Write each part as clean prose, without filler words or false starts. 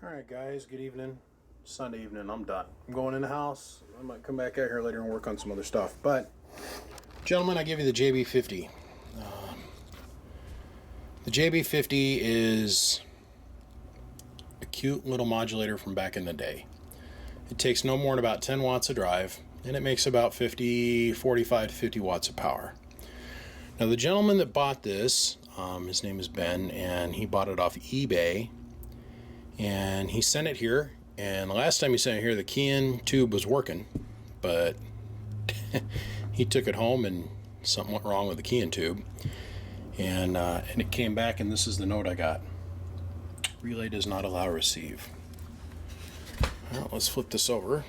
Alright guys, good evening. Sunday evening, I'm done. I'm going in the house. I might come back out here later and work on some other stuff. But, gentlemen, I give you the jb50. The jb50 is a cute little modulator from back in the day. It takes no more than about 10 watts of drive, and it makes about 45 to 50 watts of power. Now, the gentleman that bought this, his name is Ben, and he bought it off eBay. And he sent it here, and the last time he sent it here, the key-in tube was working, but he took it home and something went wrong with the key-in tube, and it came back, and this is the note I got. Relay does not allow receive. Well, let's flip this over.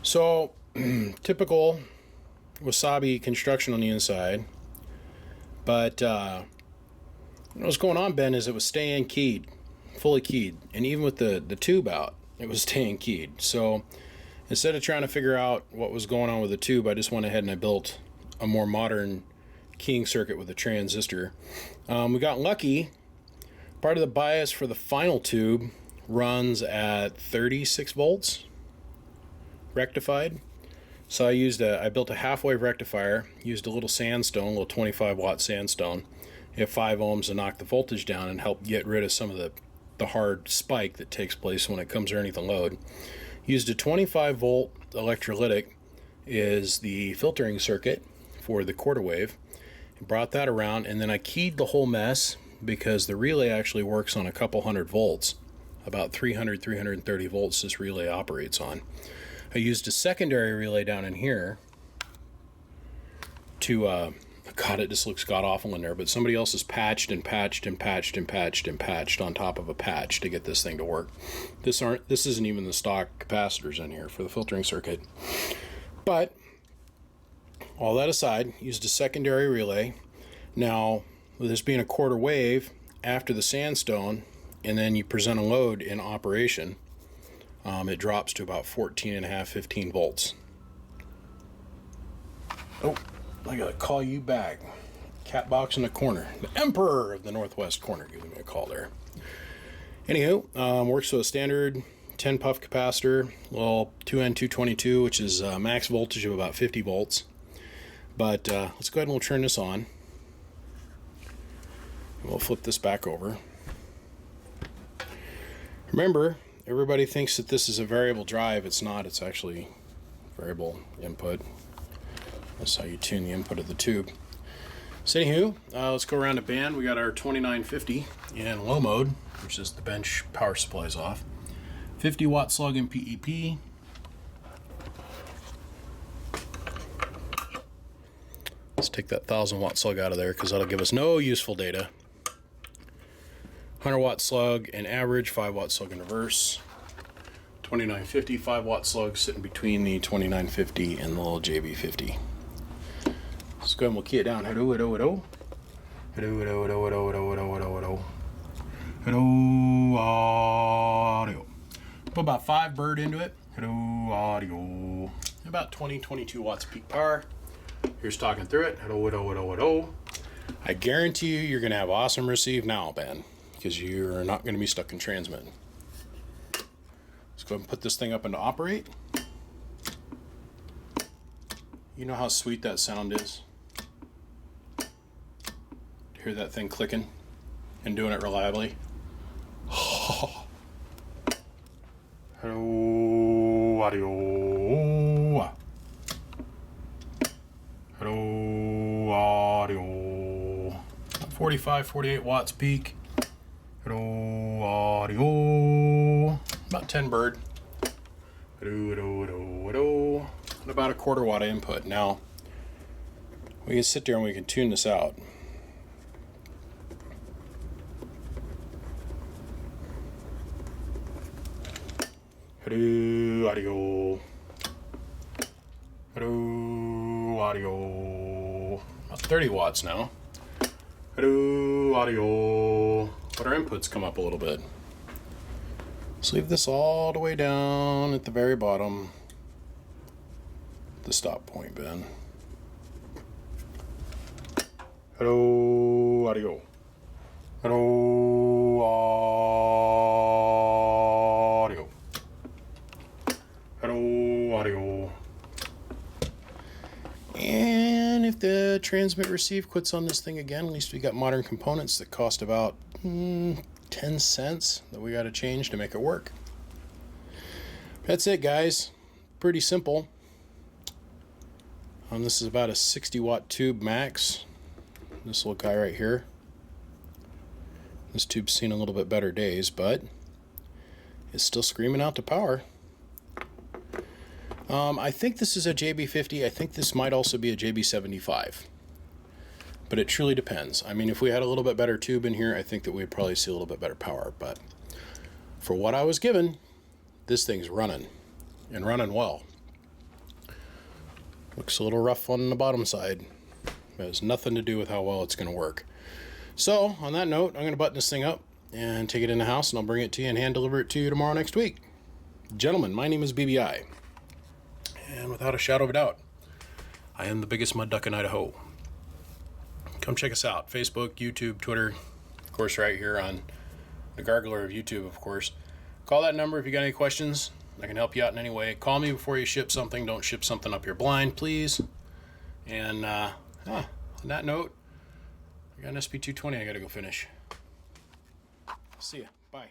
So, typical wasabi construction on the inside, but what was going on, Ben, is it was staying keyed, fully keyed, and even with the tube out, it was staying keyed. So instead of trying to figure out what was going on with the tube, I just went ahead and I built a more modern keying circuit with a transistor. We got lucky. Part of the bias for the final tube runs at 36 volts rectified. So I built a half-wave rectifier, used a little sandstone, a little 25 watt sandstone, at 5 ohms to knock the voltage down and help get rid of some of the hard spike that takes place when it comes underneath the load. Used a 25 volt electrolytic is the filtering circuit for the quarter wave. Brought that around, and then I keyed the whole mess because the relay actually works on a couple hundred volts, about 330 volts this relay operates on. I used a secondary relay down in here to God, it just looks god-awful in there, but somebody else has patched and patched and patched and patched and patched on top of a patch to get this thing to work. This isn't even the stock capacitors in here for the filtering circuit. But all that aside, used a secondary relay. Now, with this being a quarter wave, after the sandstone, and then you present a load in operation, it drops to about 14.5, 15 volts. Oh, I gotta call you back. Cat box in the corner. The emperor of the northwest corner giving me a call there. Anywho, works with a standard 10 puff capacitor, well, 2N222, which is max voltage of about 50 volts. But let's go ahead and we'll turn this on. We'll flip this back over. Remember, everybody thinks that this is a variable drive. It's not. It's actually variable input. That's how you tune the input of the tube. So anywho, let's go around to band. We got our 2950 in low mode, which is the bench power supply's off. 50 watt slug in PEP. Let's take that 1000 watt slug out of there because that'll give us no useful data. 100 watt slug in average, 5 watt slug in reverse. 2950, 5 watt slug sitting between the 2950 and the little JB50. Let's go ahead and we'll key it down. Hello, hello, hello. Hello, hello, hello, hello, hello, hello, hello, hello. Hello, audio. Put about 5 bird into it. Hello, audio. About 22 watts peak power. Here's talking through it. Hello, hello, hello, hello. I guarantee you're going to have awesome receive now, Ben, because you're not going to be stuck in transmit. Let's go ahead and put this thing up into operate. You know how sweet that sound is? To hear that thing clicking and doing it reliably. Hello, audio. Hello, audio. 45, 48 watts peak. Hello, audio. About 10 bird. Hello, hello, hello, hello. And about a quarter watt input. Now, we can sit there and we can tune this out. Hello, audio. Hello, audio. About 30 watts now. Hello, audio. But our inputs come up a little bit. Let's leave this all the way down at the very bottom. The stop point, Ben. Hello, audio. Hello, transmit receive quits on this thing again. At least we got modern components that cost about 10 cents that we got to change to make it work. That's it, guys. Pretty simple. This is about a 60 watt tube max. This little guy right here. This tube's seen a little bit better days, but it's still screaming out the power. I think this is a JB50. I think this might also be a JB75. But it truly depends. I mean, if we had a little bit better tube in here, I think that we'd probably see a little bit better power. But for what I was given, this thing's running, and running well. Looks a little rough on the bottom side. It has nothing to do with how well it's going to work. So, on that note, I'm going to button this thing up and take it in the house, and I'll bring it to you and hand deliver it to you tomorrow next week. Gentlemen, my name is BBI. And without a shadow of a doubt, I am the biggest mud duck in Idaho. Come check us out. Facebook, YouTube, Twitter, of course right here on the Gargler of YouTube, of course. Call that number if you got any questions. I can help you out in any way. Call me before you ship something. Don't ship something up your blind, please. And on that note, I got an SP220 I got to go finish. See ya. Bye.